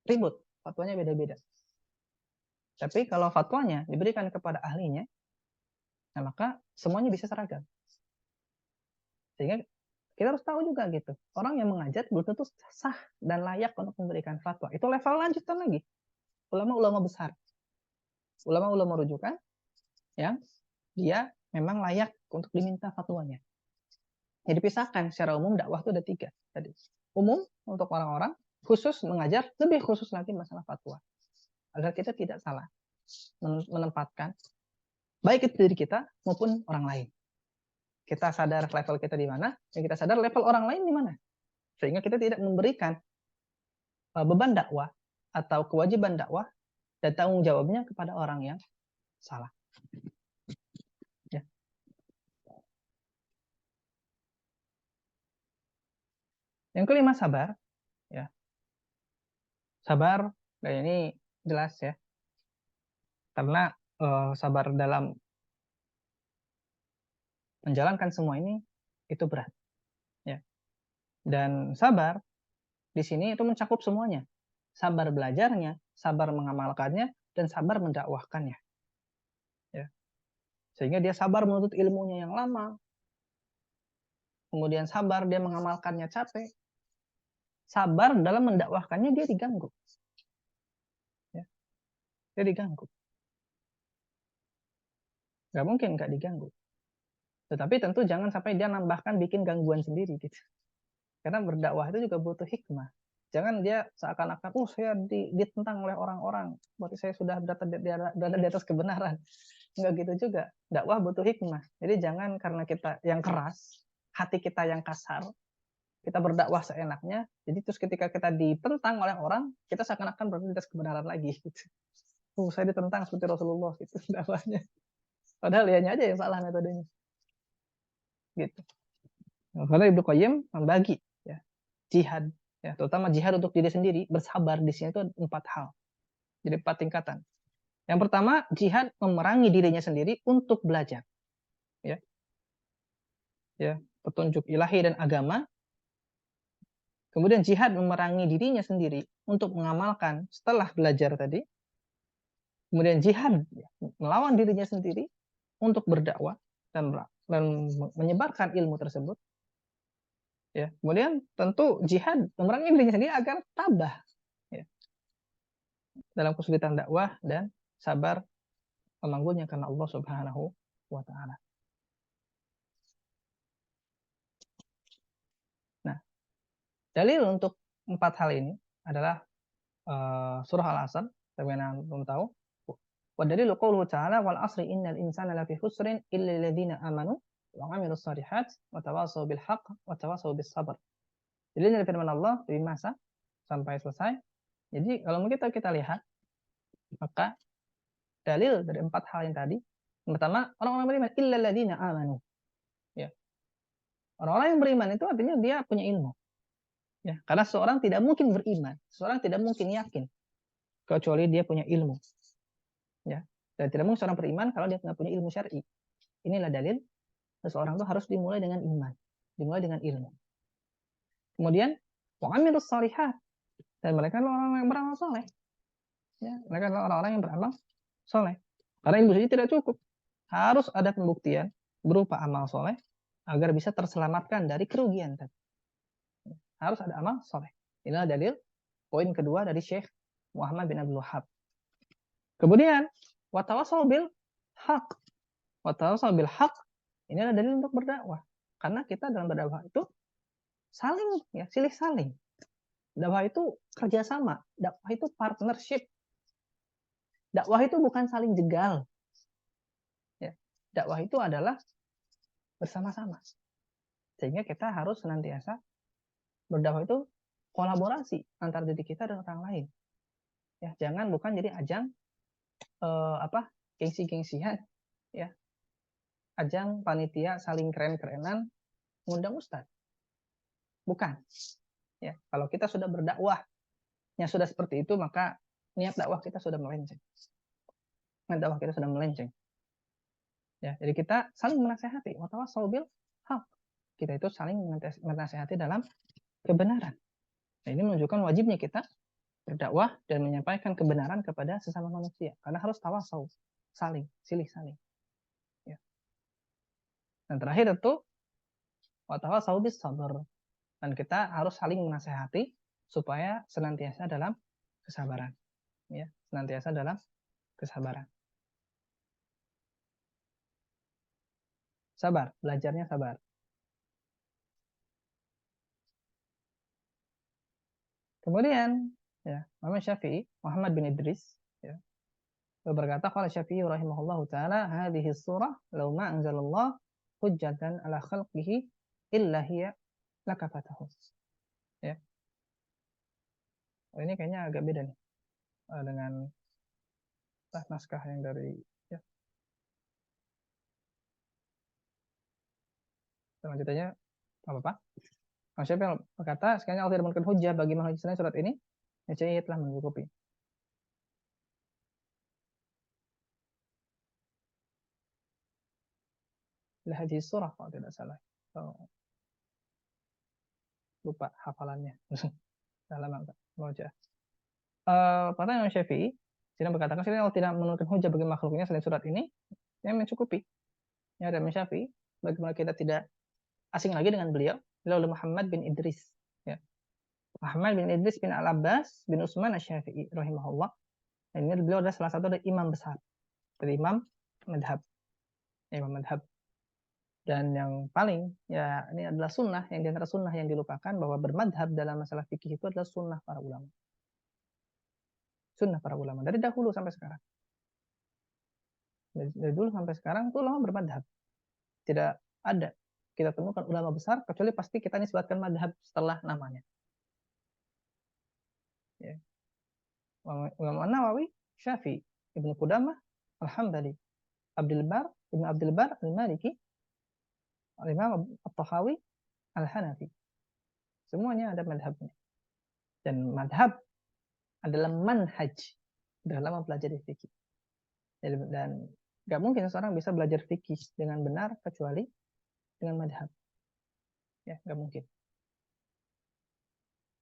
ribut, fatwanya beda-beda. Tapi kalau fatwanya diberikan kepada ahlinya, nah maka semuanya bisa seragam. Sehingga kita harus tahu juga gitu, orang yang mengajar belum tentu sah dan layak untuk memberikan fatwa. Itu level lanjutan lagi. Ulama-ulama besar, ulama-ulama rujukan yang dia memang layak untuk diminta fatwanya. Jadi pisahkan secara umum dakwah itu ada 3 tadi. Umum untuk orang-orang, khusus mengajar, lebih khusus lagi masalah fatwa. Agar kita tidak salah menempatkan baik itu diri kita maupun orang lain. Kita sadar level kita di mana, dan kita sadar level orang lain di mana. Sehingga kita tidak memberikan beban dakwah atau kewajiban dakwah dan tanggung jawabnya kepada orang yang salah. Ya. Yang kelima, sabar. Ya. Sabar, dan ini jelas ya. Karena sabar dalam menjalankan semua ini itu berat. Ya. Dan sabar di sini itu mencakup semuanya. Sabar belajarnya, sabar mengamalkannya, dan sabar mendakwahkannya. Ya. Sehingga dia sabar menuntut ilmunya yang lama, kemudian sabar dia mengamalkannya capek, sabar dalam mendakwahkannya dia diganggu. Ya. Dia diganggu. Gak mungkin gak diganggu. Tetapi tentu jangan sampai dia nambahkan bikin gangguan sendiri gitu. Karena berdakwah itu juga butuh hikmah. Jangan dia seakan-akan, saya ditentang oleh orang-orang, berarti saya sudah berada di atas kebenaran. Enggak gitu juga. Dakwah butuh hikmah. Jadi jangan karena kita yang keras, hati kita yang kasar, kita berdakwah seenaknya, jadi terus ketika kita ditentang oleh orang, kita seakan-akan berada di atas kebenaran lagi. Gitu. saya ditentang seperti Rasulullah gitu dakwahnya. Padahal dianya aja yang salah metodenya. Gitu. Karena Ibnu Qayyim membagi ya, jihad ya, terutama jihad untuk diri sendiri, bersabar di sini itu 4 hal. Jadi 4 tingkatan. Yang pertama, jihad memerangi dirinya sendiri untuk belajar. Ya. Ya, petunjuk ilahi dan agama. Kemudian jihad memerangi dirinya sendiri untuk mengamalkan setelah belajar tadi. Kemudian jihad ya, melawan dirinya sendiri untuk berdakwah dan menyebarkan ilmu tersebut. Ya, kemudian tentu jihad memerangi dirinya sendiri agar tabah ya, dalam kesulitan dakwah dan sabar memanggulnya karena Allah Subhanahu wa taala. Nah, dalil untuk 4 hal ini adalah surah Al-Asr, sebagaimana belum tahu. Wa dalilu qauluhu ta'ala wal asri innal insana lafi khusrin illa alladziina amanu wa 'amilus shalihat wa tawassaw bil haqq wa tawassaw bis sabr. Jadi dari firman Allah dari masa sampai selesai. Jadi kalau kita lihat, maka dalil dari 4 hal yang tadi, yang pertama orang-orang beriman illa alladziina amanu. Ya. Orang-orang yang beriman itu artinya dia punya ilmu. Ya, karena seorang tidak mungkin beriman, seorang tidak mungkin yakin kecuali dia punya ilmu. Ya. Dan tidak mungkin seorang beriman kalau dia tidak punya ilmu syar'i. Inilah dalil seseorang itu harus dimulai dengan iman, dimulai dengan ilmu. Kemudian wa'amilus shalihat, dan mereka adalah orang yang beramal soleh. Ya, mereka adalah orang-orang yang beramal soleh. Karena ilmu saja tidak cukup, harus ada pembuktian berupa amal soleh agar bisa terselamatkan dari kerugian. Harus ada amal soleh. Inilah dalil poin kedua dari Syekh Muhammad bin Abdul Wahhab. Kemudian watawassaw bil haq. Watawassaw bil haq, ini adalah dalil untuk berdakwah. Karena kita dalam berdakwah itu saling ya, silih saling. Dakwah itu kerjasama, dakwah itu partnership. Dakwah itu bukan saling jegal. Ya, dakwah itu adalah bersama-sama. Sehingga kita harus senantiasa berdakwah itu kolaborasi antara diri kita dan orang lain. Ya, jangan bukan jadi ajang gengsi-gengsian, ya, ajang panitia saling keren-kerenan ngundang ustadz. Bukan. Ya, kalau kita sudah berdakwahnya sudah seperti itu, maka niat dakwah kita sudah melenceng. Niat dakwah kita sudah melenceng. Ya, jadi kita saling menasehati. Watawassaw bil haq. Kita itu saling menasehati dalam kebenaran. Nah, ini menunjukkan wajibnya kita berdakwah dan menyampaikan kebenaran kepada sesama manusia. Karena harus tawasaw, saling, silih saling. Ya. Dan terakhir tentu watawassaw bis sabr. Dan kita harus saling menasehati supaya senantiasa dalam kesabaran. Ya, senantiasa dalam kesabaran. Sabar, belajarnya sabar. Kemudian, ya, Imam Syafi'i, Muhammad bin Idris, ya, berkata, qala Syafi'i rahimahullahu taala, hadhihi surah law ma anzalallah hujjatan ala khalqihi illa hiya lakafatahu. Ya. Oh, ini kayaknya agak beda nih dengan naskah yang dari ya. Selanjutnya apa-apa? Syafi'i yang berkata, sekiranya Allah tidak memberikan hujjah bagi makhluk selain surat ini, niscaya telah mencukupi. Hadis surah kalau tidak salah. Oh, lupa hafalannya. Dalam wajah. Pertanyaan Imam Syafi'i, Sina berkatakan, sekiranya Allah tidak menurunkan hujah bagi makhluknya selain surat ini, yang mencukupi. Ya, dan Imam Syafi'i, bagaimana kita tidak asing lagi dengan beliau, beliau Muhammad bin Idris. Ya. Muhammad bin Idris bin Al-Abbas bin Utsman Asy-Syafi'i rahimahullah. Dan ini beliau adalah salah satu dari imam besar, dari imam madhab. Imam madhab. Dan yang paling, ya ini adalah sunnah, yang diantara sunnah yang dilupakan, bahwa bermadhab dalam masalah fikih itu adalah sunnah para ulama. Sunnah para ulama, dari dahulu sampai sekarang. Dari dulu sampai sekarang itu ulama bermadhab. Tidak ada kita temukan ulama besar kecuali pasti kita nisbatkan madhab setelah namanya. Ya. Imam Nawawi Syafi'i, Ibnu Qudamah Al-Hambali, Ibnu Abdul Bar Al-Maliki, Imam At-Tahawi Al-Hanafi. Semuanya ada madhabnya. Dan madhab adalah manhaj dalam mempelajari fikih. Dan nggak mungkin seorang bisa belajar fikih dengan benar kecuali dengan madhab. Ya, nggak mungkin.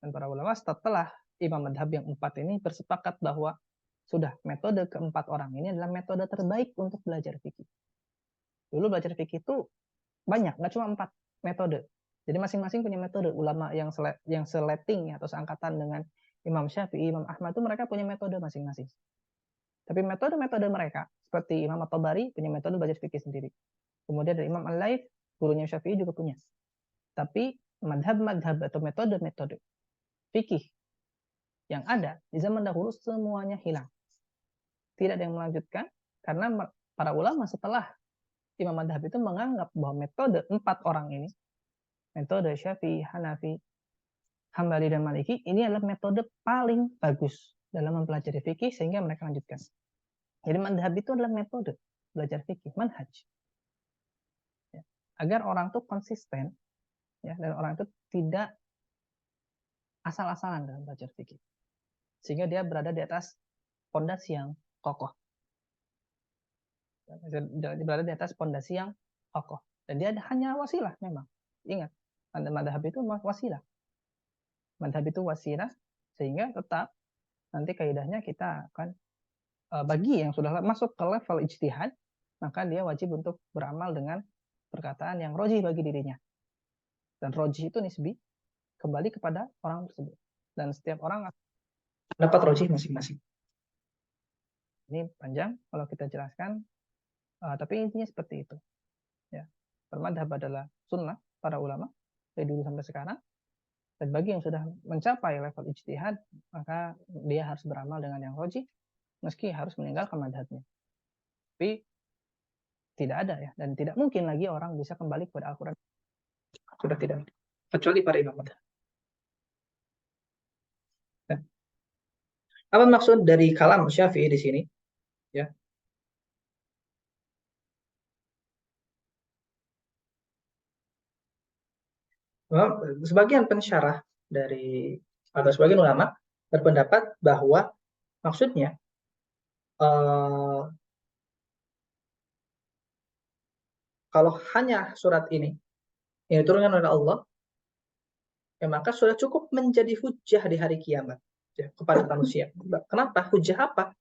Dan para ulama setelah imam madhab yang 4 ini bersepakat bahwa sudah metode keempat orang ini adalah metode terbaik untuk belajar fikih. Dulu belajar fikih itu banyak, nggak cuma 4 metode. Jadi masing-masing punya metode. Ulama yang seleting atau seangkatan dengan Imam Syafi'i, Imam Ahmad itu mereka punya metode masing-masing. Tapi metode-metode mereka, seperti Imam At-Tabari punya metode belajar fikih sendiri. Kemudian dari Imam Al-Laits, gurunya Syafi'i juga punya. Tapi madhab-madhab atau metode-metode fikih yang ada di zaman dahulu semuanya hilang. Tidak ada yang melanjutkan, karena para ulama setelah Imam madhab itu menganggap bahwa metode 4 orang ini, metode Syafi'i, Hanafi, Hambali, dan Maliki, ini adalah metode paling bagus dalam mempelajari fikih sehingga mereka lanjutkan. Jadi madhab itu adalah metode belajar fikih, manhaj. Ya. Agar orang itu konsisten, ya, dan orang itu tidak asal-asalan dalam belajar fikih. Sehingga dia berada di atas fondasi yang kokoh. Berada di atas fondasi yang kokoh. Dan dia hanya wasilah memang. Ingat, madhab itu wasilah. Madhab itu wasilah, sehingga tetap nanti kaidahnya kita akan bagi yang sudah masuk ke level ijtihad, maka dia wajib untuk beramal dengan perkataan yang rojih bagi dirinya. Dan rojih itu nisbi, kembali kepada orang tersebut. Dan setiap orang dapat rojih masing-masing. Ini panjang kalau kita jelaskan, tapi intinya seperti itu. Ya, madhab adalah sunnah para ulama dari dulu sampai sekarang. Dan bagi yang sudah mencapai level ijtihad, maka dia harus beramal dengan yang rojih, meski harus meninggalkan madhabnya. Tapi tidak ada ya, dan tidak mungkin lagi orang bisa kembali kepada Al-Quran. Sudah tidak, kecuali para imam madhab. Nah, apa maksud dari kalam Syafi'i di sini? Ya. Sebagian pensyarah dari atau sebagian ulama berpendapat bahwa maksudnya kalau hanya surat ini yang diturunkan oleh Allah, ya maka sudah cukup menjadi hujah di hari kiamat ya, kepada manusia. Kenapa? Hujah apa?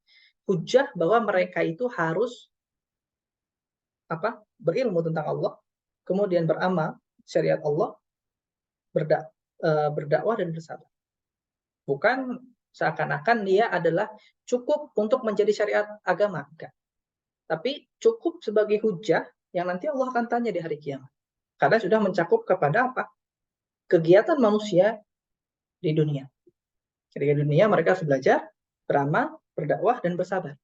Hujah bahwa mereka itu harus berilmu tentang Allah, kemudian beramal syariat Allah, berdakwah dan bersabar. Bukan seakan-akan dia adalah cukup untuk menjadi syariat agama, enggak. Tapi cukup sebagai hujah yang nanti Allah akan tanya di hari kiamat. Karena sudah mencakup kepada apa? Kegiatan manusia di dunia. Jadi di dunia mereka harus belajar, beramal, berdakwah, dan bersabar.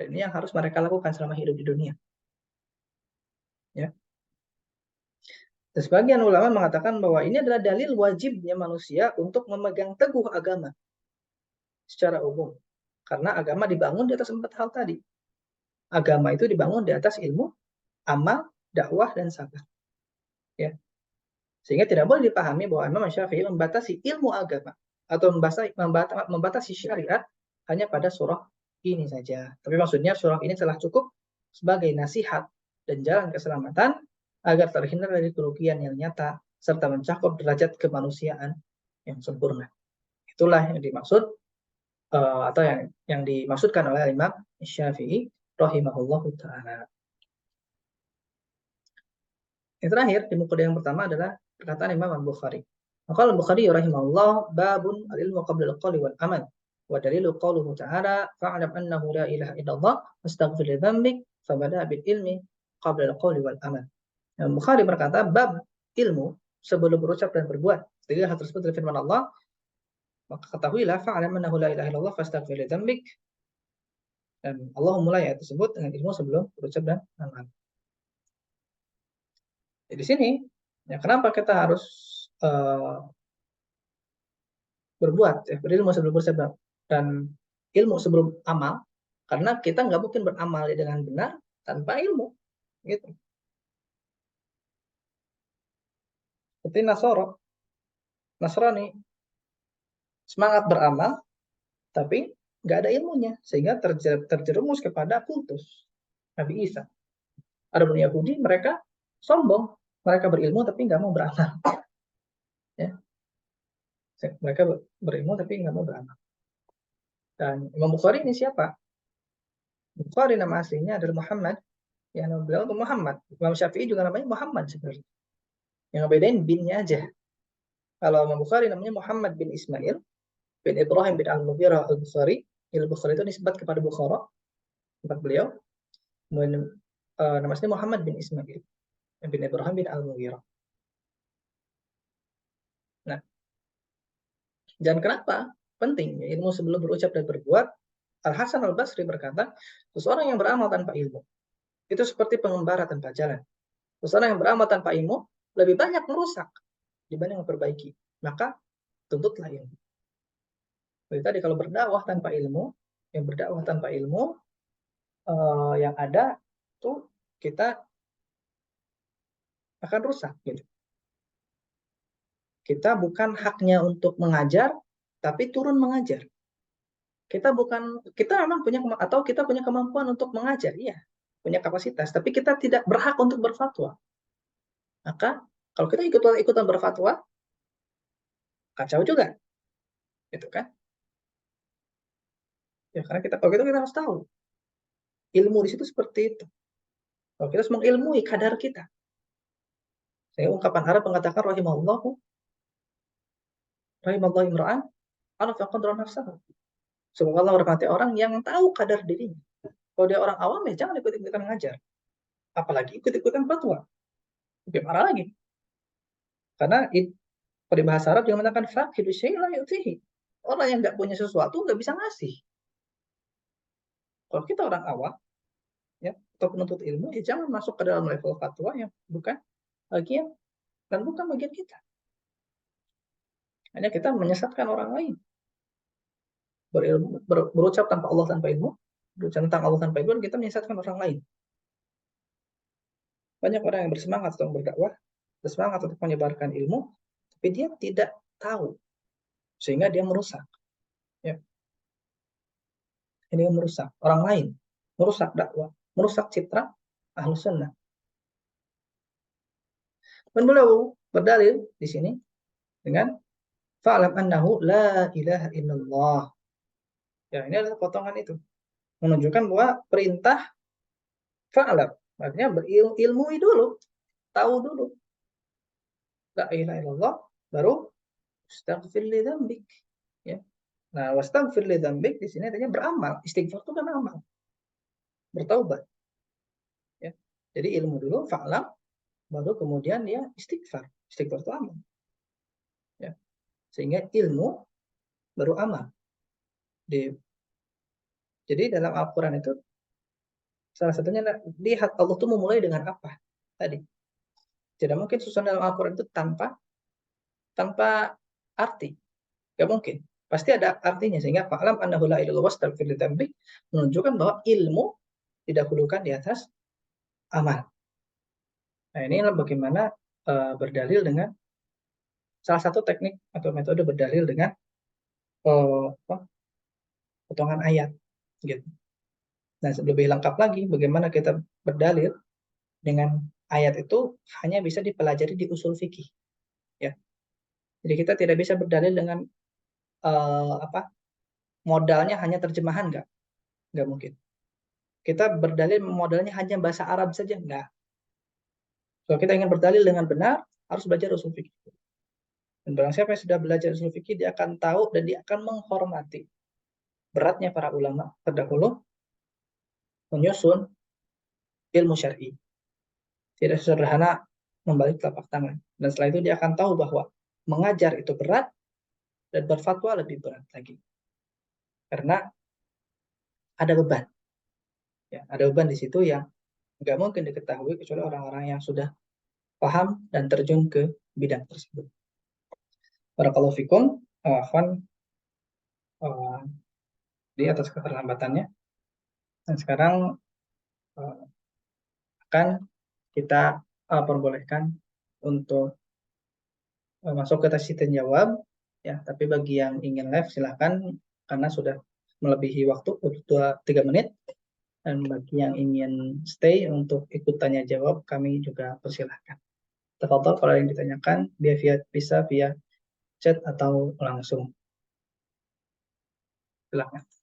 Dan ini yang harus mereka lakukan selama hidup di dunia. Ya. Dan sebagian ulama mengatakan bahwa ini adalah dalil wajibnya manusia untuk memegang teguh agama secara umum. Karena agama dibangun di atas 4 hal tadi. Agama itu dibangun di atas ilmu, amal, dakwah, dan sabar. Ya. Sehingga tidak boleh dipahami bahwa Imam Syafi'i membatasi ilmu agama atau membatasi syariat hanya pada surah ini saja. Tapi maksudnya surah ini telah cukup sebagai nasihat dan jalan keselamatan agar terhindar dari kerugian yang nyata serta mencakup derajat kemanusiaan yang sempurna. Itulah yang dimaksud atau yang dimaksudkan oleh Imam Syafi'i rahimahullahu taala. Yang terakhir di muka yang pertama adalah perkataan Imam Al-Bukhari. Maka Al-Bukhari rahimahullah babun al-ilmu qabla al-qawli wal amal. Wa dalilu qawluhu ta'ala fa'alam annahu la ilaha illallah wastaghfir li dzambik fabada bil ilmi qabla al-qawli wal amal. Bukhari berkata bab ilmu sebelum berucap dan berbuat. Jadi hal tersebut dari firman Allah, maka ketahuilah fa'alam annahu la ilaha illallah wastaghfir li dzambik. Dan Allah mulai ayat tersebut dengan ilmu sebelum berucap dan amal. Di sini, ya kenapa kita harus berbuat, ya, berilmu sebelum berucap dan ilmu sebelum amal? Karena kita nggak mungkin beramal dengan benar tanpa ilmu. Gitu. Seperti Nasrani semangat beramal, tapi nggak ada ilmunya, sehingga terjerumus kepada kultus Nabi Isa. Ada Yahudi, mereka sombong, mereka berilmu tapi nggak mau beramal. Ya. Mereka berilmu tapi nggak mau beramal. Dan Imam Bukhari ini siapa? Bukhari nama aslinya adalah Muhammad. Yang nama beliau itu Muhammad. Imam Syafi'i juga namanya Muhammad sebenarnya. Yang ngebedain binnya aja. Kalau Imam Bukhari namanya Muhammad bin Ismail bin Ibrahim bin Al-Mughirah Al-Bukhari. Al-Bukhari itu nisbat kepada Bukhara, tempat beliau. Kemudian nama aslinya Muhammad bin Ismail bin Ibrahim bin Al-Mughirah. Nah, dan kenapa penting ilmu sebelum berucap dan berbuat? Al-Hasan Al-Basri berkata, seseorang yang beramal tanpa ilmu itu seperti pengembara tanpa jalan. Seseorang yang beramal tanpa ilmu lebih banyak merusak dibanding memperbaiki. Maka tuntutlah ilmu. Jadi tadi kalau berdakwah tanpa ilmu, yang ada tuh kita akan rusak. Gitu. Kita bukan haknya untuk mengajar, tapi turun mengajar. Kita memang punya kemampuan untuk mengajar, iya, punya kapasitas, tapi kita tidak berhak untuk berfatwa. Maka kalau kita ikutan berfatwa, kacau juga, gitu kan? Ya karena kalau kita harus tahu ilmu di situ seperti itu. Kalau kita harus mengilmui kadar kita. Saya ungkapan Arab mengatakan rahimallahu imra'an arafa qadra nafsahu. Semoga Allah merahmati orang yang tahu kadar dirinya. Kalau dia orang awam ya jangan ikut-ikutan ngajar. Apalagi ikut-ikutan fatwa. Lebih marah lagi. Karena pada bahasa Arab yang mengatakan faqidu syai' la yu'tihi. Orang yang nggak punya sesuatu nggak bisa ngasih. Kalau kita orang awam, ya, atau penuntut ilmu, ya jangan masuk ke dalam level fatwa yang bukan bagian dan bukan bagian kita. Hanya kita menyesatkan orang lain. Berucap tanpa Allah tanpa ilmu, berucap tentang Allah tanpa ilmu, kita menyesatkan orang lain. Banyak orang yang bersemangat untuk berdakwah, bersemangat untuk menyebarkan ilmu, tapi dia tidak tahu, sehingga dia merusak. Ya. Ini merusak orang lain, merusak dakwah, merusak citra Ahlus Sunnah. Dan beliau berdalil di sini dengan fa'lam annahu la ilaha illallah. Ya, ini adalah potongan itu. Menunjukkan bahwa perintah fa'lam, artinya berilmui dulu, tahu dulu. La ilaha illallah, baru astaghfir li dzambik. Ya. Nah, wastaghfir li dzambik di sini artinya beramal. Istighfar itu kan amal. Bertaubat. Ya. Jadi ilmu dulu, fa'lam, baru kemudian dia istighfar. Istighfar itu amal. Ya. Sehingga ilmu baru amal. Jadi dalam Al-Quran itu salah satunya lihat Allah itu memulai dengan apa tadi. Tidak mungkin susunan dalam Al-Quran itu tanpa arti. Gak mungkin. Pasti ada artinya. Sehingga fa'lam annahu la ilaha illallah wastaghfir lidzambik menunjukkan bahwa ilmu didahulukan di atas amal. Nah, inilah bagaimana berdalil dengan salah satu teknik atau metode berdalil dengan potongan ayat. Gitu. Nah, lebih lengkap lagi bagaimana kita berdalil dengan ayat itu hanya bisa dipelajari di usul fikih. Ya. Jadi kita tidak bisa berdalil dengan modalnya hanya terjemahan, nggak mungkin. Kita berdalil modalnya hanya bahasa Arab saja, nggak. Kalau kita ingin berdalil dengan benar, harus belajar usul fikih. Dan barang siapa yang sudah belajar usul fikih, dia akan tahu dan dia akan menghormati beratnya para ulama terdahulu menyusun ilmu syar'i. Tidak sederhana membalik telapak tangan. Dan setelah itu dia akan tahu bahwa mengajar itu berat dan berfatwa lebih berat lagi. Karena ada beban. Ya, ada beban di situ yang nggak mungkin diketahui kecuali orang-orang yang sudah paham dan terjun ke bidang tersebut. Barakallahu fikum, di atas keterlambatannya. Dan sekarang akan kita perbolehkan untuk masuk ke sesi tanya jawab ya. Tapi bagi yang ingin live silahkan, karena sudah melebihi waktu 3 menit. Dan bagi yang ingin stay untuk ikut tanya jawab, kami juga persilahkan. Tafadhol kalau yang ditanyakan bisa via chat atau langsung. Silakan.